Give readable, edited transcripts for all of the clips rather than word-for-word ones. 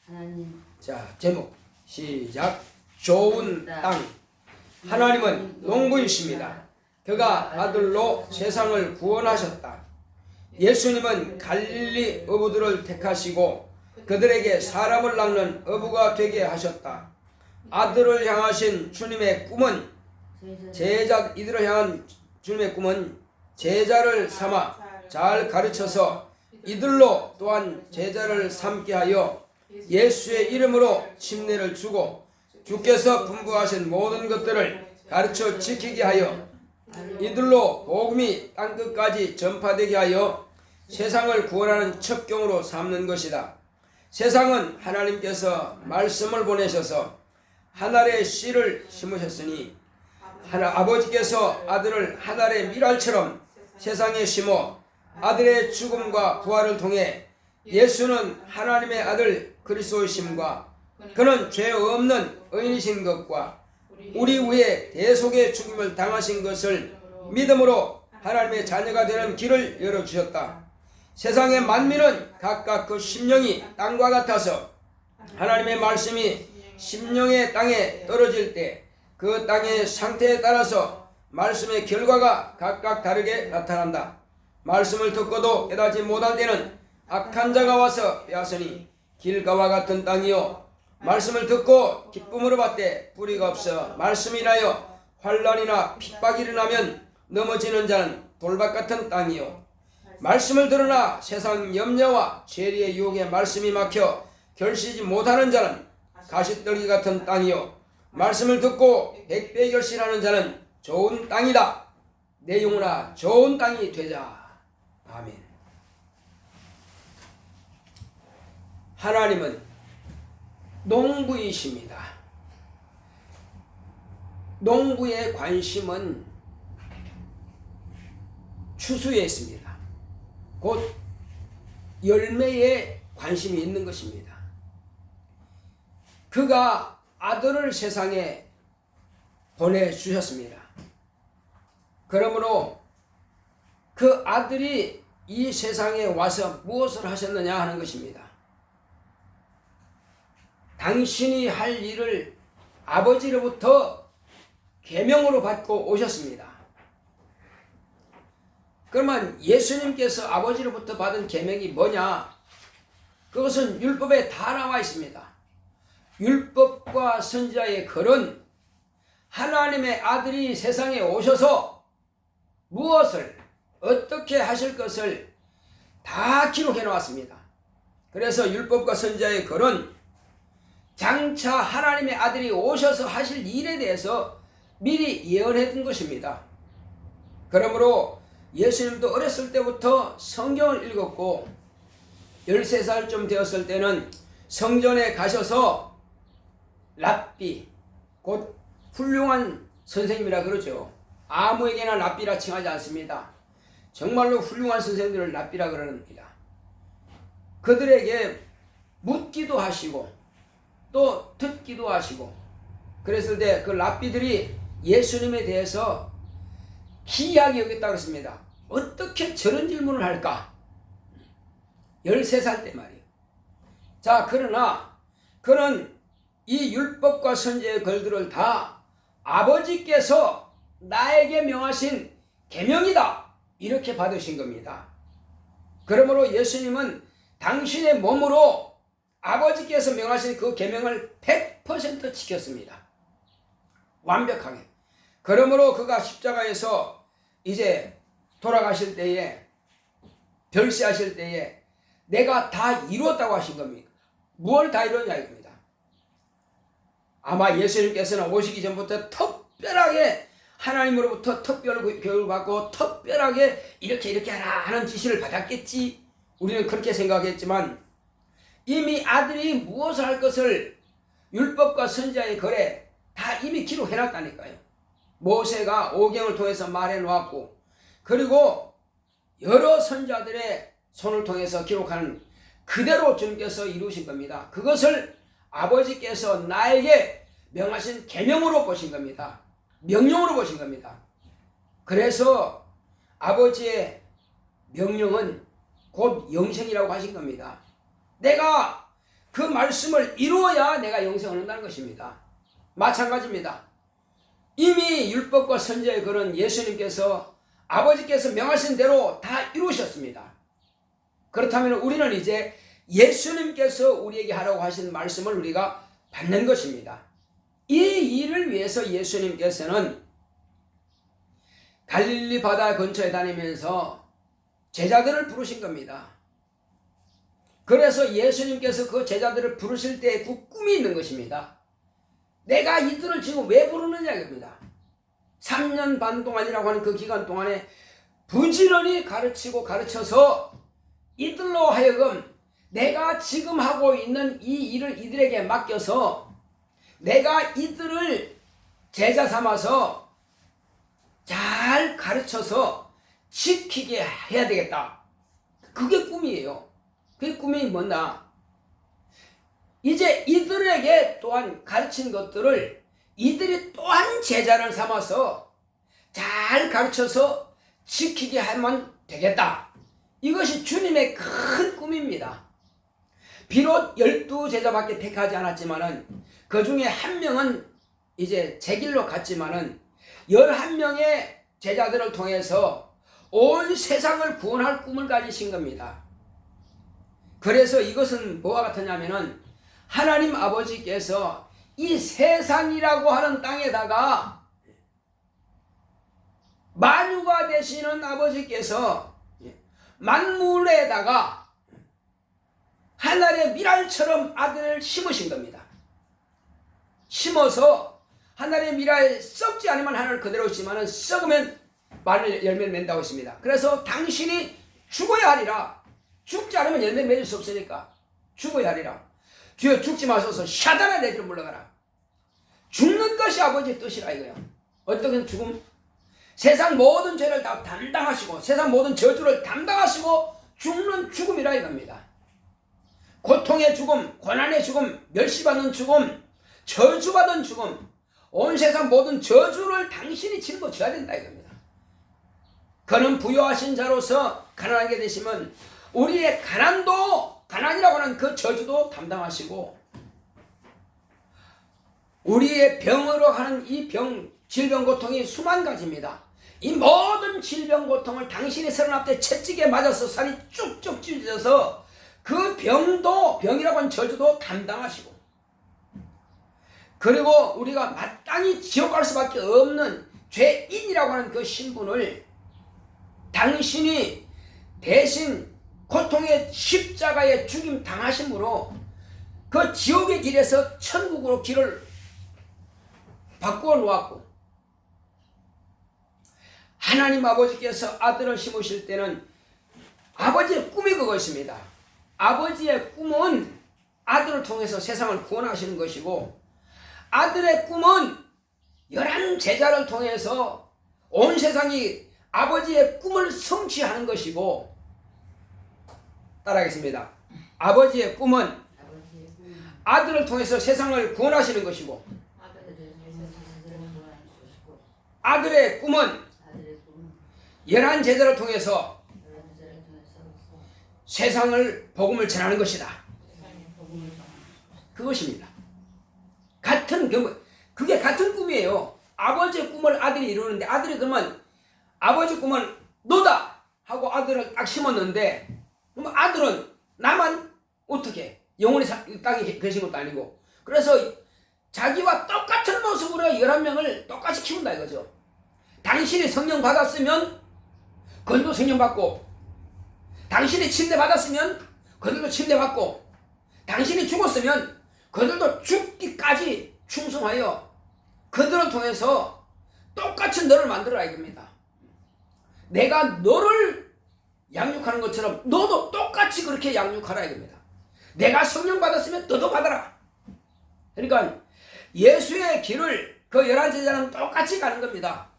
하나님. 자, 제목 시작. 좋은 땅. 하나님은 농부이십니다. 그가 아들로 세상을 구원하셨다. 예수님은 갈릴리 어부들을 택하시고 그들에게 사람을 낳는 어부가 되게 하셨다. 아들을 향하신 주님의 꿈은 이들을 향한 주님의 꿈은 제자를 삼아 잘 가르쳐서 이들로 또한 제자를 삼게 하여 예수의 이름으로 침례를 주고 주께서 분부하신 모든 것들을 가르쳐 지키게 하여 이들로 복음이 땅끝까지 전파되게 하여 세상을 구원하는 첩경으로 삼는 것이다. 세상은 하나님께서 말씀을 보내셔서 하늘의 씨를 심으셨으니 아버지께서 아들을 하늘의 밀알처럼 세상에 심어 아들의 죽음과 부활을 통해 예수는 하나님의 아들 그리스도이심과 그는 죄 없는 의인이신 것과 우리 위에 대속의 죽음을 당하신 것을 믿음으로 하나님의 자녀가 되는 길을 열어주셨다. 세상의 만민은 각각 그 심령이 땅과 같아서 하나님의 말씀이 심령의 땅에 떨어질 때 그 땅의 상태에 따라서 말씀의 결과가 각각 다르게 나타난다. 말씀을 듣고도 깨닫지 못한 때는 악한 자가 와서 빼앗으니 길가와 같은 땅이요 말씀을 듣고 기쁨으로 받되 뿌리가 없어 말씀이 나여 환난이나 핍박이 일어나면 넘어지는 자는 돌밭 같은 땅이요 말씀을 들으나 세상 염려와 죄리의 유혹에 말씀이 막혀 결실지 못하는 자는 가시떨기 같은 땅이요 말씀을 듣고 백배 결실하는 자는 좋은 땅이다. 내 영혼아 좋은 땅이 되자. 아멘. 하나님은 농부이십니다. 농부의 관심은 추수에 있습니다. 곧 열매에 관심이 있는 것입니다. 그가 아들을 세상에 보내주셨습니다. 그러므로 그 아들이 이 세상에 와서 무엇을 하셨느냐 하는 것입니다. 당신이 할 일을 아버지로부터 계명으로 받고 오셨습니다. 그러면 예수님께서 아버지로부터 받은 계명이 뭐냐? 그것은 율법에 다 나와 있습니다. 율법과 선지자의 글은 하나님의 아들이 세상에 오셔서 무엇을 어떻게 하실 것을 다 기록해 놓았습니다. 그래서 율법과 선지자의 글은 장차 하나님의 아들이 오셔서 하실 일에 대해서 미리 예언해 둔 것입니다. 그러므로 예수님도 어렸을 때부터 성경을 읽었고 13살쯤 되었을 때는 성전에 가셔서 랍비, 곧 훌륭한 선생님이라 그러죠. 아무에게나 랍비라 칭하지 않습니다. 정말로 훌륭한 선생님들을 랍비라 그럽니다. 그들에게 묻기도 하시고 또 듣기도 하시고 그랬을 때 그 랍비들이 예수님에 대해서 기이하게 여겼다고 했습니다. 어떻게 저런 질문을 할까? 13살 때 말이에요. 자, 그러나 그는 이 율법과 선지자의 글들을 다 아버지께서 나에게 명하신 계명이다 이렇게 받으신 겁니다. 그러므로 예수님은 당신의 몸으로 아버지께서 명하신 그 계명을 100% 지켰습니다. 완벽하게. 그러므로 그가 십자가에서 이제 돌아가실 때에 별세하실 때에 내가 다 이루었다고 하신 겁니다. 무엇을 다 이루었냐 이겁니다. 아마 예수님께서는 오시기 전부터 특별하게 하나님으로부터 특별 교육을 받고 특별하게 이렇게 하라 하는 지시를 받았겠지. 우리는 그렇게 생각했지만 이미 아들이 무엇을 할 것을 율법과 선지자의 글에 다 이미 기록해놨다니까요. 모세가 오경을 통해서 말해놓았고 그리고 여러 선지자들의 손을 통해서 기록하는 그대로 주님께서 이루신 겁니다. 그것을 아버지께서 나에게 명하신 계명으로 보신 겁니다. 명령으로 보신 겁니다. 그래서 아버지의 명령은 곧 영생이라고 하신 겁니다. 내가 그 말씀을 이루어야 내가 영생을 얻는다는 것입니다. 마찬가지입니다. 이미 율법과 선지자의 글은 예수님께서 아버지께서 명하신 대로 다 이루셨습니다. 그렇다면 우리는 이제 예수님께서 우리에게 하라고 하신 말씀을 우리가 받는 것입니다. 이 일을 위해서 예수님께서는 갈릴리 바다 근처에 다니면서 제자들을 부르신 겁니다. 그래서 예수님께서 그 제자들을 부르실 때 그 꿈이 있는 것입니다. 내가 이들을 지금 왜 부르느냐 이겁니다. 3년 반 동안이라고 하는 그 기간 동안에 부지런히 가르치고 가르쳐서 이들로 하여금 내가 지금 하고 있는 이 일을 이들에게 맡겨서 내가 이들을 제자 삼아서 잘 가르쳐서 지키게 해야 되겠다. 그게 꿈이에요. 그게 꿈이 뭐냐? 이제 이들에게 또한 가르친 것들을 이들이 또한 제자를 삼아서 잘 가르쳐서 지키게 하면 되겠다. 이것이 주님의 큰 꿈입니다. 비록 12제자밖에 택하지 않았지만은 그 중에 한 명은 이제 제 길로 갔지만은 11명의 제자들을 통해서 온 세상을 구원할 꿈을 가지신 겁니다. 그래서 이것은 뭐와 같으냐면은 하나님 아버지께서 이 세상이라고 하는 땅에다가 만유가 되시는 아버지께서 만물에다가 하늘의 미랄처럼 아들을 심으신 겁니다. 심어서 하늘의 미랄 썩지 않으면 하늘 그대로 있지만 썩으면 마늘 열매를 맺는다고 했습니다. 그래서 당신이 죽어야 하리라. 죽지 않으면 열매 맺을 수 없으니까 죽어야 하리라. 주여 죽지 마소서 샤다나 내 길을 물러가라. 죽는 것이 아버지의 뜻이라 이거예요. 어떻게 죽음? 세상 모든 죄를 다 담당하시고 세상 모든 저주를 담당하시고 죽는 죽음이라 이겁니다. 고통의 죽음, 고난의 죽음, 멸시받는 죽음, 저주받은 죽음, 온 세상 모든 저주를 당신이 짊어져야 된다 이겁니다. 그는 부유하신 자로서 가난하게 되시면 우리의 가난이라고 하는 그 저주도 담당하시고 우리의 병으로 하는 이 질병 고통이 수만 가지입니다. 이 모든 질병 고통을 당신이 서른 앞에 채찍에 맞아서 살이 쭉쭉 찢어져서 그 병이라고 하는 저주도 담당하시고 그리고 우리가 마땅히 지옥 갈 수밖에 없는 죄인이라고 하는 그 신분을 당신이 대신 고통의 십자가에 죽임 당하심으로 그 지옥의 길에서 천국으로 길을 바꾸어 놓았고 하나님 아버지께서 아들을 심으실 때는 아버지의 꿈이 그것입니다. 아버지의 꿈은 아들을 통해서 세상을 구원하시는 것이고 아들의 꿈은 11제자를 통해서 온 세상이 아버지의 꿈을 성취하는 것이고 따라하겠습니다. 아버지의 꿈은 아들을 통해서 세상을 구원하시는 것이고 아들의 꿈은 11제자를 통해서 세상을 복음을 전하는 것이다. 그것입니다. 그게 같은 꿈이에요. 아버지의 꿈을 아들이 이루는데 아들이 그러면 아버지 꿈은 너다 하고 아들을 딱 심었는데 그럼 아들은 나만 어떻게 영원히 땅에 계신 것도 아니고 그래서 자기와 똑같은 모습으로 11명을 똑같이 키운다 이거죠. 당신이 성령 받았으면 그들도 성령 받고 당신이 침대 받았으면 그들도 침대 받고 당신이 죽었으면 그들도 죽기까지 충성하여 그들을 통해서 똑같이 너를 만들어라 이겁니다. 내가 너를 양육하는 것처럼 너도 똑같이 그렇게 양육하라 이겁니다. 내가 성령 받았으면 너도 받아라. 그러니까 예수의 길을 그 11제자는 똑같이 가는 겁니다.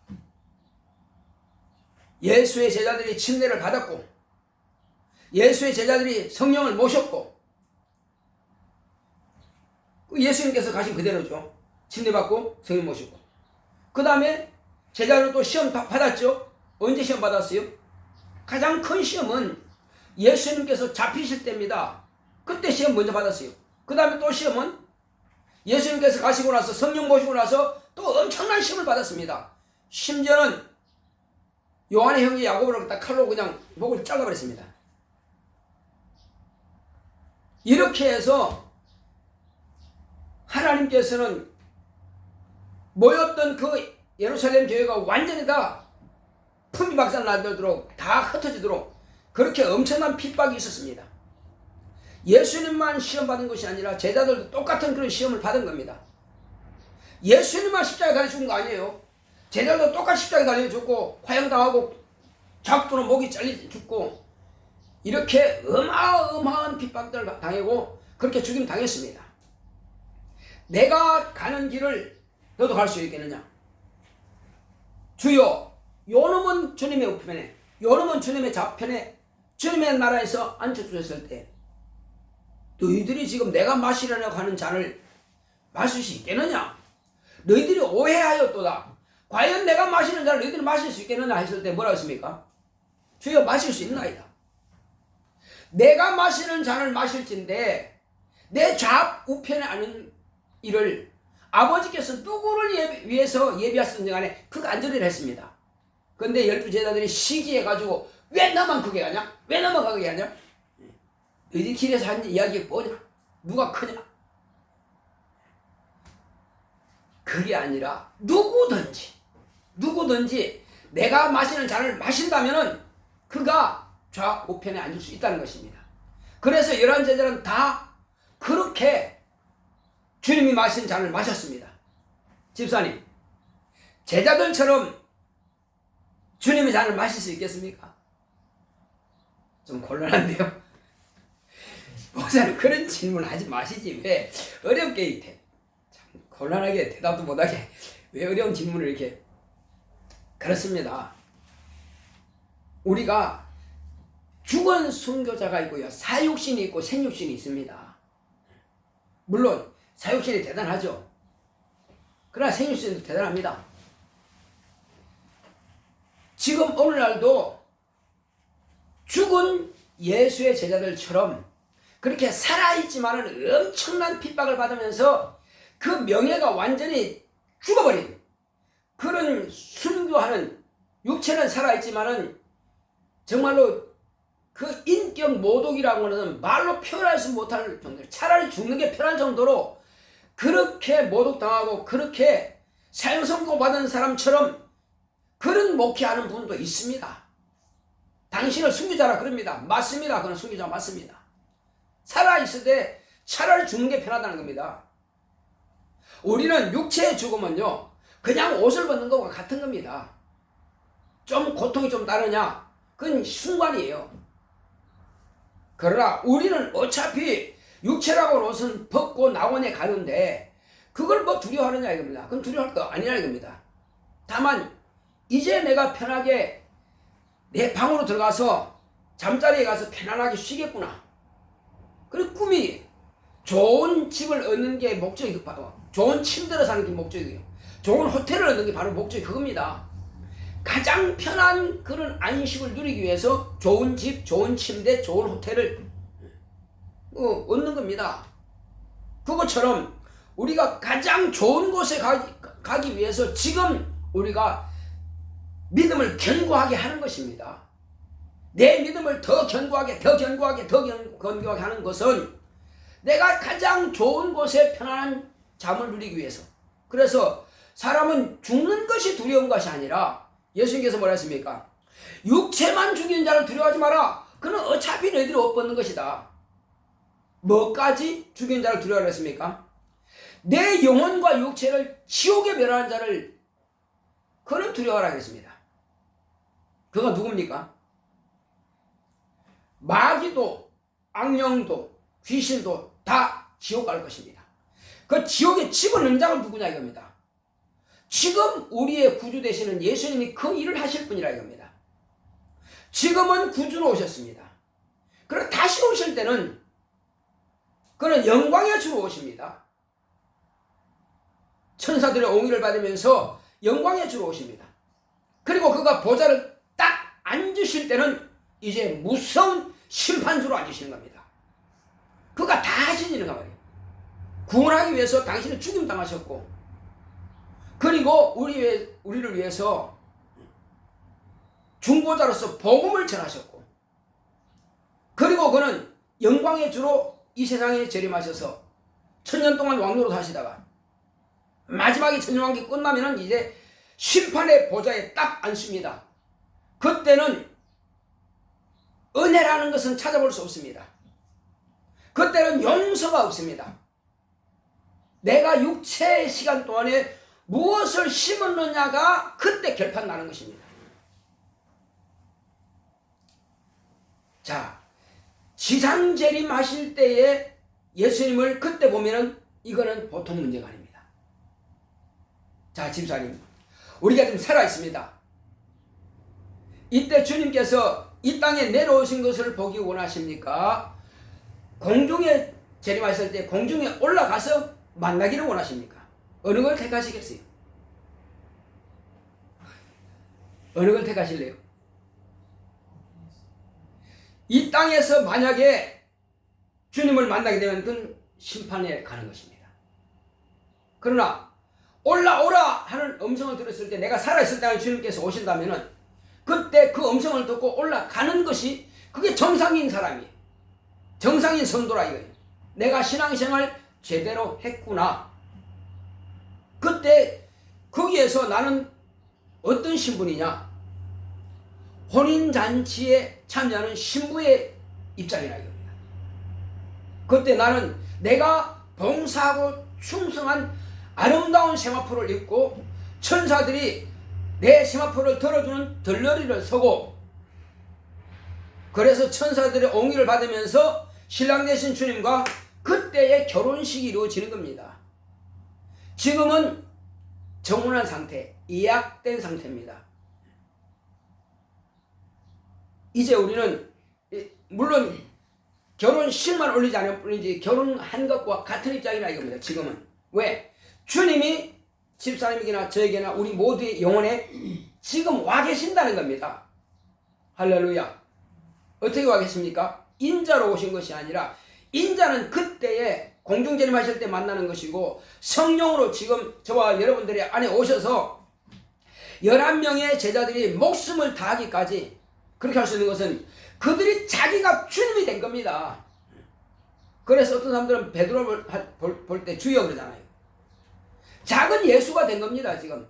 예수의 제자들이 침례를 받았고 예수의 제자들이 성령을 모셨고 예수님께서 가신 그대로죠. 침례 받고 성령 모시고 그 다음에 제자들은 또 시험 받았죠. 언제 시험 받았어요? 가장 큰 시험은 예수님께서 잡히실 때입니다. 그때 시험 먼저 받았어요. 그 다음에 또 시험은 예수님께서 가시고 나서 성령 모시고 나서 또 엄청난 시험을 받았습니다. 심지어는 요한의 형제 야고보를 딱 칼로 그냥 목을 잘라버렸습니다. 이렇게 해서 하나님께서는 모였던 그 예루살렘 교회가 완전히 다 풍비박산 나도록 다 흩어지도록 그렇게 엄청난 핍박이 있었습니다. 예수님만 시험받은 것이 아니라 제자들도 똑같은 그런 시험을 받은 겁니다. 예수님만 십자가에 달려 죽은 거 아니에요. 제자들도 똑같이 십자가에 달려 죽고 화형당하고 작두로 목이 잘려 죽고 이렇게 어마어마한 핍박들을 당하고 그렇게 죽임 당했습니다. 내가 가는 길을 너도 갈 수 있겠느냐? 주여, 요놈은 주님의 우편에, 요놈은 주님의 좌편에 주님의 나라에서 앉혀주셨을 때 너희들이 지금 내가 마시려고 하는 잔을 마실 수 있겠느냐? 너희들이 오해하였도다. 과연 내가 마시는 잔을 너희들이 마실 수 있겠느냐 했을 때 뭐라고 했습니까? 주여, 마실 수 있나이다. 내가 마시는 잔을 마실진데 내 좌우편에 앉는 이를 아버지께서 누구를 위해서 예비하셨는지 간에 그 간절히를 했습니다. 그런데 12제자들이 시기해가지고 왜 나만 그게 가냐? 왜 나만 가게 하냐? 너희들 길에서 한 이야기가 뭐냐? 누가 크냐? 그게 아니라 누구든지 내가 마시는 잔을 마신다면은 그가 좌우편에 앉을 수 있다는 것입니다. 그래서 11제자는 다 그렇게 주님이 마신 잔을 마셨습니다. 집사님, 제자들처럼 주님의 잔을 마실 수 있겠습니까? 좀 곤란한데요. 목사님, 그런 질문 하지 마시지. 왜 어렵게 참 곤란하게 대답도 못하게 왜 어려운 질문을 이렇게. 그렇습니다. 우리가 죽은 순교자가 있고요, 사육신이 있고 생육신이 있습니다. 물론 사육신이 대단하죠. 그러나 생육신도 대단합니다. 지금 오늘날도 죽은 예수의 제자들처럼 그렇게 살아있지만은 엄청난 핍박을 받으면서 그 명예가 완전히 죽어버린 그런 순교하는, 육체는 살아있지만은 정말로 그 인격 모독이라고 하는 말로 표현할 수 못할 정도로, 차라리 죽는 게 편한 정도로 그렇게 모독당하고 그렇게 사형선고 받은 사람처럼 그런 목회하는 분도 있습니다. 당신을 순교자라 그럽니다. 맞습니다. 그는 순교자 맞습니다. 살아있을 때 차라리 죽는 게 편하다는 겁니다. 우리는 육체의 죽음은요, 그냥 옷을 벗는 것과 같은 겁니다. 좀 고통이 좀 다르냐? 그건 순간이에요. 그러나 우리는 어차피 육체라고 하는 옷은 벗고 낙원에 가는데 그걸 뭐 두려워하느냐 이겁니다. 그건 두려워할 거 아니냐 이겁니다. 다만 이제 내가 편하게 내 방으로 들어가서 잠자리에 가서 편안하게 쉬겠구나. 그리고 꿈이 좋은 집을 얻는 게 목적이, 좋은 침대를 사는 게 목적이에요. 좋은 호텔을 얻는 게 바로 목적이 그겁니다. 가장 편한 그런 안식을 누리기 위해서 좋은 집, 좋은 침대, 좋은 호텔을 얻는 겁니다. 그것처럼 우리가 가장 좋은 곳에 가기 위해서 지금 우리가 믿음을 견고하게 하는 것입니다. 내 믿음을 더 견고하게 하는 것은 내가 가장 좋은 곳에 편안한 잠을 누리기 위해서. 그래서 사람은 죽는 것이 두려운 것이 아니라 예수님께서 뭐라 했습니까? 육체만 죽이는 자를 두려워하지 마라. 그는 어차피 너희들이 옷 벗는 것이다. 뭐까지 죽이는 자를 두려워하라 했습니까? 내 영혼과 육체를 지옥에 멸하는 자를 그는 두려워하라 했습니다. 그가 누굽니까? 마귀도 악령도 귀신도 다 지옥 갈 것입니다. 그 지옥에 집어넣는 자가 누구냐 이겁니다. 지금 우리의 구주 되시는 예수님이 그 일을 하실 분이라 이겁니다. 지금은 구주로 오셨습니다. 그리고 다시 오실 때는 그는 영광의 주로 오십니다. 천사들의 옹의를 받으면서 영광의 주로 오십니다. 그리고 그가 보좌를 딱 앉으실 때는 이제 무서운 심판주로 앉으시는 겁니다. 그가 다 하시는 거 말이에요. 구원하기 위해서 당신은 죽임 당하셨고, 그리고 우리를 위해서 중보자로서 복음을 전하셨고, 그리고 그는 영광의 주로 이 세상에 재림하셔서 천년 동안 왕노릇 하시다가 마지막에 천년왕기 끝나면은 이제 심판의 보좌에 딱 앉습니다. 그때는 은혜라는 것은 찾아볼 수 없습니다. 그때는 용서가 없습니다. 내가 육체의 시간 동안에 무엇을 심었느냐가 그때 결판 나는 것입니다. 자, 지상재림 하실 때에 예수님을 그때 보면은 이거는 보통 문제가 아닙니다. 자, 집사님, 우리가 지금 살아 있습니다. 이때 주님께서 이 땅에 내려오신 것을 보기 원하십니까? 공중에 재림하실 때 공중에 올라가서 만나기를 원하십니까? 어느 걸 택하시겠어요? 어느 걸 택하실래요? 이 땅에서 만약에 주님을 만나게 되면 그건 심판에 가는 것입니다. 그러나 올라오라 하는 음성을 들었을 때, 내가 살아있을 때 주님께서 오신다면 그때 그 음성을 듣고 올라가는 것이, 그게 정상인 사람이에요. 정상인 성도라 이거예요. 내가 신앙생활 제대로 했구나. 그때 거기에서 나는 어떤 신분이냐? 혼인잔치에 참여하는 신부의 입장이라 이겁니다. 그때 나는 내가 봉사하고 충성한 아름다운 세마포를 입고 천사들이 내 세마포를 들어주는 들러리를 서고, 그래서 천사들의 옹의를 받으면서 신랑 되신 주님과 그때의 결혼식이 이루어지는 겁니다. 지금은 정혼한 상태, 예약된 상태입니다. 이제 우리는 물론 결혼식만 올리지 않을 뿐이지 결혼한 것과 같은 입장이라 이겁니다. 지금은. 왜? 주님이 집사님에게나 저에게나 우리 모두의 영혼에 지금 와 계신다는 겁니다. 할렐루야. 어떻게 와 계십니까? 인자로 오신 것이 아니라, 인자는 그때에 공중재림하실 때 만나는 것이고, 성령으로 지금 저와 여러분들의 안에 오셔서 11명의 제자들이 목숨을 다하기까지 그렇게 할 수 있는 것은 그들이 자기가 주님이 된 겁니다. 그래서 어떤 사람들은 베드로를 볼 때 주여 그러잖아요. 작은 예수가 된 겁니다. 지금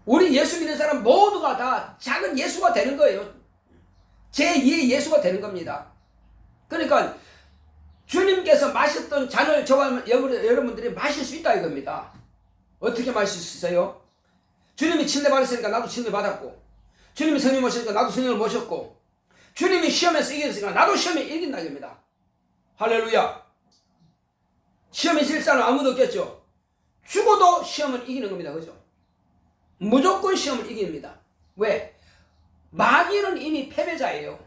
우리 예수 믿는 사람 모두가 다 작은 예수가 되는 거예요. 제2의 예수가 되는 겁니다. 그러니까 주님께서 마셨던 잔을 저와 여러분들이 마실 수 있다 이겁니다. 어떻게 마실 수 있어요? 주님이 침례 받았으니까 나도 침례 받았고, 주님이 성령 모셨으니까 나도 성령을 모셨고, 주님이 시험에서 이겼으니까 나도 시험에 이긴다 이겁니다. 할렐루야. 시험에 질 사람은 아무도 없겠죠. 죽어도 시험을 이기는 겁니다. 그죠? 무조건 시험을 이깁니다. 왜? 마귀는 이미 패배자예요.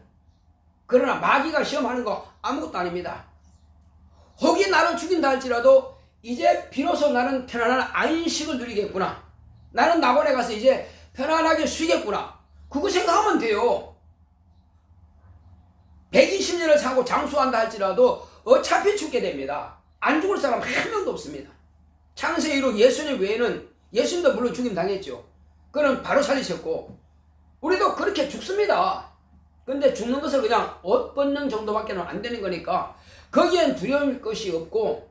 그러나 마귀가 시험하는 거 아무것도 아닙니다. 혹이 나를 죽인다 할지라도 이제 비로소 나는 편안한 안식을 누리겠구나. 나는 낙원에 가서 이제 편안하게 쉬겠구나. 그거 생각하면 돼요. 120년을 사고 장수한다 할지라도 어차피 죽게 됩니다. 안 죽을 사람 한 명도 없습니다. 창세기 이후 예수님 외에는, 예수님도 물론 죽임 당했죠. 그는 바로 살리셨고, 우리도 그렇게 죽습니다. 근데 죽는 것을 그냥 옷 벗는 정도밖에 안 되는 거니까 거기엔 두려울 것이 없고,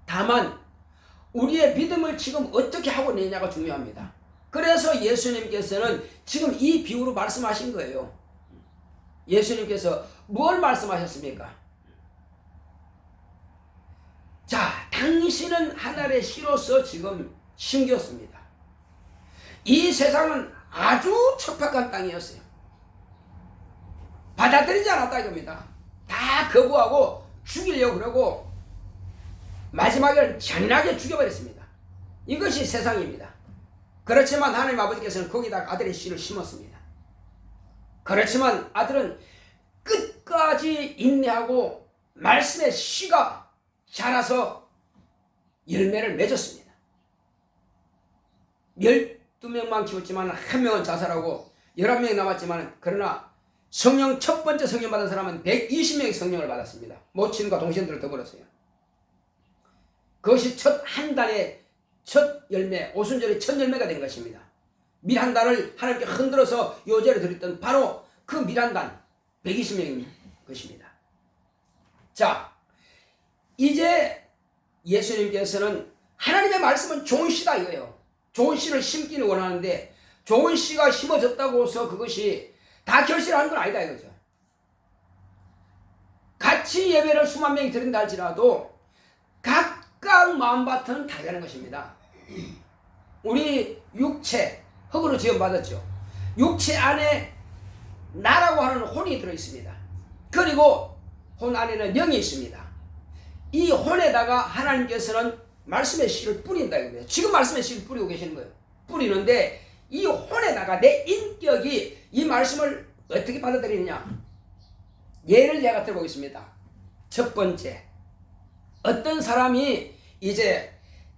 다만 우리의 믿음을 지금 어떻게 하고 있느냐가 중요합니다. 그래서 예수님께서는 지금 이 비유로 말씀하신 거예요. 예수님께서 뭘 말씀하셨습니까? 자, 당신은 하늘의 씨로서 지금 심겼습니다. 이 세상은 아주 척박한 땅이었어요. 받아들이지 않았다 이겁니다. 다 거부하고 죽이려고 그러고 마지막에는 잔인하게 죽여버렸습니다. 이것이 세상입니다. 그렇지만 하나님 아버지께서는 거기다가 아들의 씨를 심었습니다. 그렇지만 아들은 끝까지 인내하고 말씀의 씨가 자라서 열매를 맺었습니다. 12명만 키웠지만 한 명은 자살하고 11명이 남았지만, 그러나 성령 첫 번째 성령 받은 사람은 120명의 성령을 받았습니다. 모친과 동생들을 더불었어요. 그것이 첫 한 달의 첫 열매, 오순절의 첫 열매가 된 것입니다. 밀 한 단을 하나님께 흔들어서 요제를 드렸던 바로 그 밀 한 단 120명인 것입니다. 자, 이제 예수님께서는 하나님의 말씀은 좋은 씨다 이거예요. 좋은 씨를 심기를 원하는데 좋은 씨가 심어졌다고 해서 그것이 다 결실하는 건 아니다 이거죠. 같이 예배를 수만 명이 드린다 할지라도 각각 마음밭은 다르다는 것입니다. 우리 육체, 흙으로 지음받았죠. 육체 안에 나라고 하는 혼이 들어있습니다. 그리고 혼 안에는 영이 있습니다. 이 혼에다가 하나님께서는 말씀의 씨를 뿌린다 이겁니다. 지금 말씀의 씨를 뿌리고 계시는 거예요. 뿌리는데 이 혼에다가 내 인격이 이 말씀을 어떻게 받아들이느냐. 예를 제가 들어보겠습니다. 첫 번째, 어떤 사람이 이제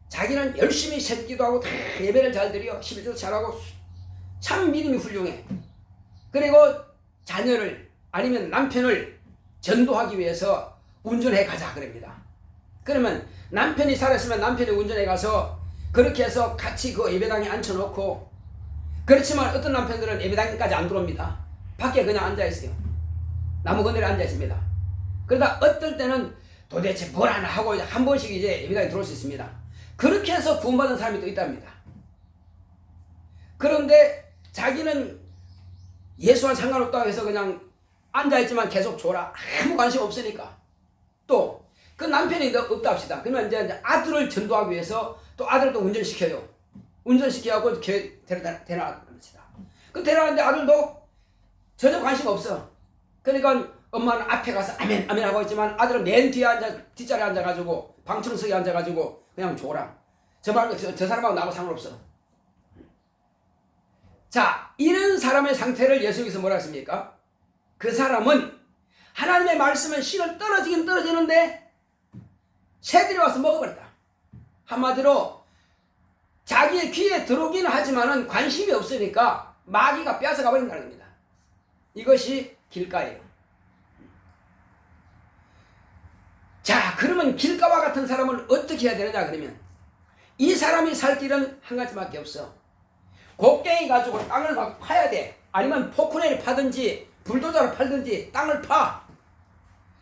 자기는 열심히 새기도 하고 다 예배를 잘 드려 11조도 잘하고 참 믿음이 훌륭해. 그리고 자녀를 아니면 남편을 전도하기 위해서 운전해 가자 그럽니다. 그러면 남편이 살았으면 남편이 운전해 가서 그렇게 해서 같이 그 예배당에 앉혀놓고, 그렇지만 어떤 남편들은 예배당까지 안 들어옵니다. 밖에 그냥 앉아있어요. 나무 건드려 앉아있습니다. 그러다 어떨 때는 도대체 뭘 하나 하고 한 번씩 이제 예배당에 들어올 수 있습니다. 그렇게 해서 구원받은 사람이 또 있답니다. 그런데 자기는 예수와 상관없다고 해서 그냥 앉아있지만 계속 줘라. 아무 관심 없으니까. 또 그 남편이 없다 합시다. 그러면 이제 아들을 전도하기 위해서 또 아들도 운전시켜요. 운전시켜갖고 데려갑니다. 그 데려가는데 아들도 전혀 관심 없어. 그러니까 엄마는 앞에 가서 아멘 아멘 하고 있지만 아들은 맨 뒤에 뒷자리에 앉아가지고 방청석에 앉아가지고 그냥 줘라. 저 사람하고 나하고 상관없어. 자, 이런 사람의 상태를 예수님께서 뭐라 했습니까? 그 사람은 하나님의 말씀은 씨를 떨어지긴 떨어지는데 새들이 와서 먹어버렸다. 한마디로 자기의 귀에 들어오기는 하지만은 관심이 없으니까 마귀가 뺏어가 버린다는 겁니다. 이것이 길가예요. 자, 그러면 길가와 같은 사람은 어떻게 해야 되느냐 그러면 이 사람이 살 길은 한 가지밖에 없어. 곡괭이 가지고 땅을 막 파야 돼. 아니면 포크레인을 파든지 불도저를 팔든지 땅을 파.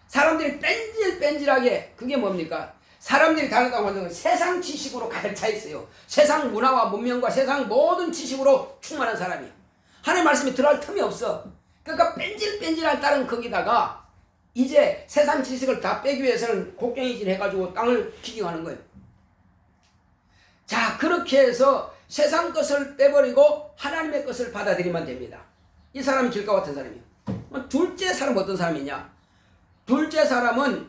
사람들이 뺀질뺀질하게, 그게 뭡니까? 사람들이 다르다고 하는 건 세상 지식으로 가득 차 있어요. 세상 문화와 문명과 세상 모든 지식으로 충만한 사람이에요. 하나님의 말씀이 들어갈 틈이 없어. 그러니까 뺀질뺀질한 땅은 거기다가 이제 세상 지식을 다 빼기 위해서는 곡괭이질 해가지고 땅을 기경하는 거예요. 자, 그렇게 해서 세상 것을 빼버리고 하나님의 것을 받아들이면 됩니다. 이 사람이 길가 같은 사람이에요. 둘째 사람 어떤 사람이냐? 둘째 사람은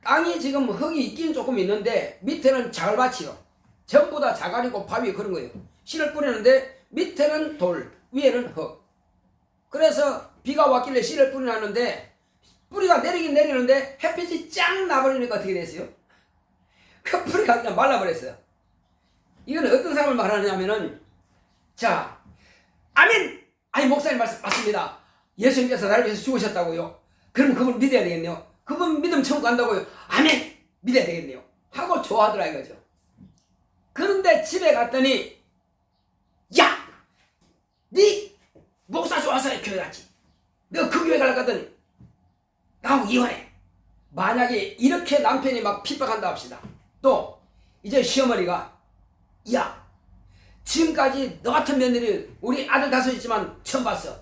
땅이 지금 흙이 있긴 조금 있는데 밑에는 자갈밭이요. 전부 다 자갈이고 바위 그런 거예요. 씨를 뿌리는데 밑에는 돌, 위에는 흙. 그래서 비가 왔길래 씨를 뿌리놨는데 뿌리가 내리긴 내리는데 햇빛이 쫙 나버리니까 어떻게 됐어요? 그 뿌리가 그냥 말라버렸어요. 이건 어떤 사람을 말하느냐면은, 자, 아멘! 아니, 목사님 말씀 맞습니다. 예수님께서 나를 위해서 죽으셨다고요. 그럼 그분 믿어야 되겠네요. 그분 믿으면 천국 간다고요. 아멘! 믿어야 되겠네요. 하고 좋아하더라 이거죠. 그런데 집에 갔더니, 야! 네 목사 좋아서 교회 갔지. 너 그 교회 가려거든. 나하고 이혼해. 만약에 이렇게 남편이 막 핍박한다 합시다. 또 이제 시어머니가, 야, 지금까지 너 같은 며느리 우리 아들 5 있지만 처음 봤어.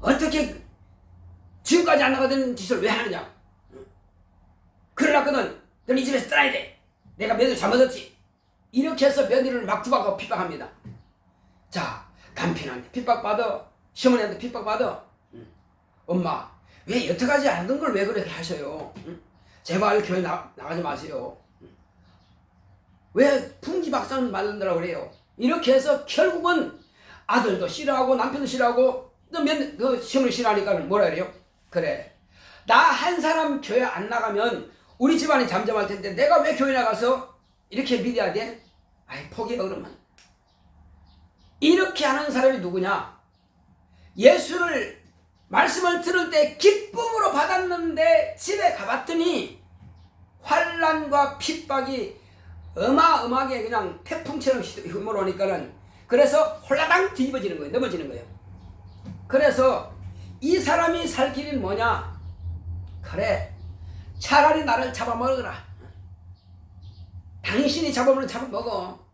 어떻게 지금까지 안 나가던 짓을 왜 하느냐. 그러려거든 너는 이 집에서 떠나야 돼. 내가 며느리 잘못했지. 이렇게 해서 며느리를 막 구박하고 핍박합니다. 자, 남편한테 핍박받아, 시어머니한테 핍박받아. 엄마, 왜 여태까지 안 하던 걸 왜 그렇게 하셔요? 제발 교회 나가지 마세요. 왜 풍지박산 만든다고 그래요? 이렇게 해서 결국은 아들도 싫어하고 남편도 싫어하고 그 시어머니 싫어하니까 뭐라 그래요? 그래, 나 한 사람 교회 안 나가면 우리 집안이 잠잠할 텐데 내가 왜 교회 나가서 이렇게 믿어야 돼? 아이, 포기해 그러면. 이렇게 하는 사람이 누구냐? 예수를 말씀을 들을 때 기쁨으로 받았는데 집에 가봤더니 환난과 핍박이 어마어마하게 그냥 태풍처럼 휘몰아오니까는 그래서 홀라당 뒤집어지는 거예요. 넘어지는 거예요. 그래서 이 사람이 살 길은 뭐냐? 그래, 차라리 나를 잡아먹어라. 당신이 잡아먹으면 잡아먹어.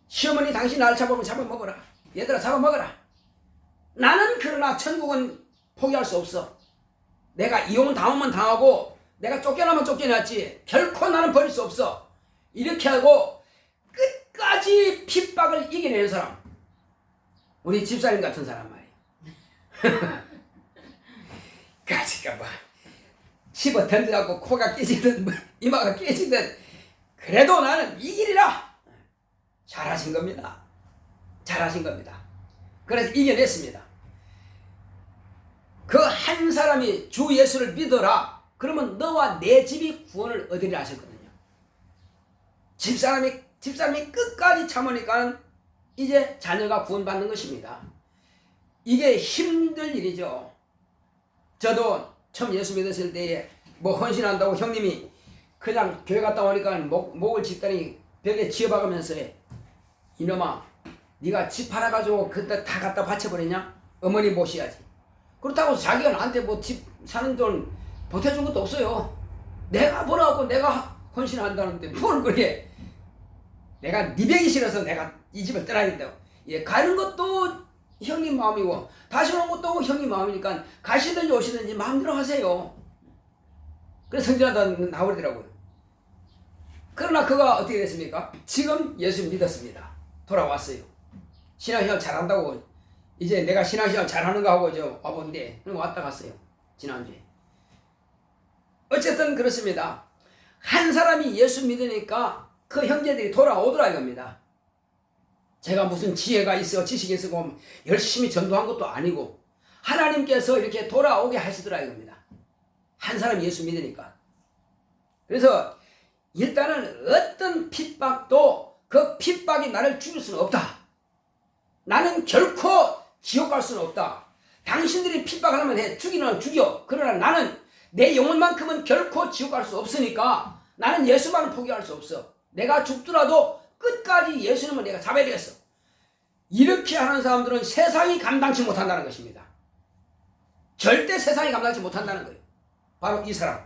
시어머니 당신 나를 잡아먹으면 잡아먹어라. 얘들아 잡아먹어라. 나는 그러나 천국은 포기할 수 없어. 내가 이혼 당하면 당하고 내가 쫓겨나면 쫓겨났지 결코 나는 버릴 수 없어. 이렇게 하고 끝까지 핍박을 이겨내는 사람, 우리 집사님 같은 사람 말이에요. 가지가 봐, 집어 던져갖고 코가 깨지든 이마가 깨지든 그래도 나는 이기리라. 잘하신 겁니다. 잘하신 겁니다. 그래서 이겨냈습니다. 그 한 사람이 주 예수를 믿어라. 그러면 너와 내 집이 구원을 얻으리라 하셨거든요. 집사람이 끝까지 참으니까 이제 자녀가 구원받는 것입니다. 이게 힘들 일이죠. 저도 처음 예수 믿었을 때에 뭐 헌신한다고 형님이 그냥 교회 갔다 오니까 목을 짚더니 벽에 지어박으면서 이놈아, 네가 집 팔아가지고 그때 다 갖다 바쳐버리냐? 어머니 모셔야지. 그렇다고 자기가 나한테 뭐 집 사는 돈 보태준 것도 없어요. 내가 벌어갖고 내가 헌신한다는데 뭘 그래. 내가 네 병이 싫어서 내가 이 집을 떠나야 된다고. 예, 가는 것도 형님 마음이고 다시 오는 것도 형님 마음이니까 가시든지 오시든지 마음대로 하세요. 그래서 성전하다 나오더라고요. 그러나 그가 어떻게 됐습니까? 지금 예수 믿었습니다. 돌아왔어요. 신앙생활 잘한다고 이제 내가 신앙생활 잘하는가 하고 저 와본데 왔다 갔어요. 지난주에. 어쨌든 그렇습니다. 한 사람이 예수 믿으니까 그 형제들이 돌아오더라 이겁니다. 제가 무슨 지혜가 있어 지식이 있고 열심히 전도한 것도 아니고 하나님께서 이렇게 돌아오게 하시더라 이겁니다. 한 사람이 예수 믿으니까. 그래서 일단은 어떤 핍박도 그 핍박이 나를 죽일 수는 없다. 나는 결코 지옥 갈 수는 없다. 당신들이 핍박하려면 해. 죽이는 죽여. 그러나 나는 내 영혼만큼은 결코 지옥 갈 수 없으니까 나는 예수만은 포기할 수 없어. 내가 죽더라도 끝까지 예수님을 내가 잡아야 되겠어. 이렇게 하는 사람들은 세상이 감당치 못한다는 것입니다. 절대 세상이 감당치 못한다는 거예요. 바로 이 사람.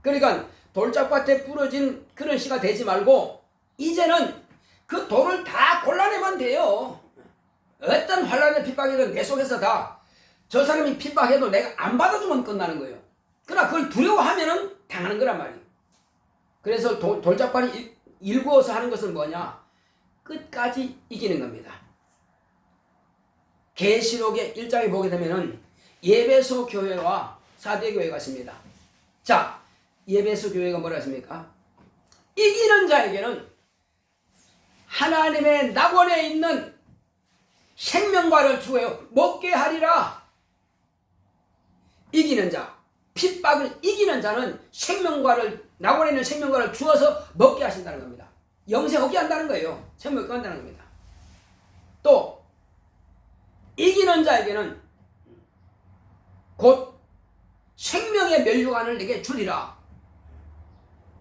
그러니까 돌짝밭에 부러진 그런 씨가 되지 말고 이제는 그 돌을 다 골라내면 돼요. 어떤 환난의 핍박이든 내 속에서 다 저 사람이 핍박해도 내가 안 받아주면 끝나는 거예요. 그러나 그걸 두려워하면은 당하는 거란 말이에요. 그래서 돌짝밭이 일구어서 하는 것은 뭐냐? 끝까지 이기는 겁니다. 계시록의 1장에 보게 되면은 예배소 교회와 사대교회가 있습니다. 자, 예배소 교회가 뭐라 했습니까? 이기는 자에게는 하나님의 낙원에 있는 생명과를 주어 먹게 하리라. 이기는 자, 핍박을 이기는 자는 생명과를, 낙원에 있는 생명과를 주어서 먹게 하신다는 겁니다. 영생 얻게 한다는 거예요. 생명 얻게 한다는 겁니다. 또 이기는 자에게는 곧 생명의 면류관을 내게 주리라.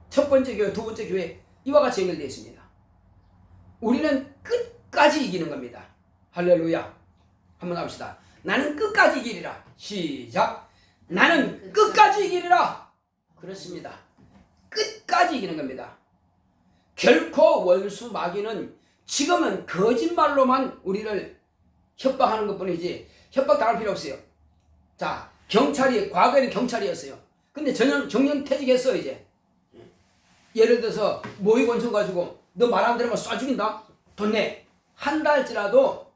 첫 번째 교회, 두 번째 교회 이와 같이 연결되어 있습니다. 우리는 끝까지 이기는 겁니다. 할렐루야. 한번 합시다. 나는 끝까지 이기리라. 시작. 나는 끝까지 이기리라. 그렇습니다. 끝까지 이기는 겁니다. 결코 원수 마귀는 지금은 거짓말로만 우리를 협박하는 것뿐이지 협박 당할 필요 없어요. 자, 경찰이 과거에는 경찰이었어요. 근데 정년 퇴직했어 이제. 예를 들어서 모의 권총 가지고 너 말하는 대로만 쏴 죽인다. 돈 내. 한 달지라도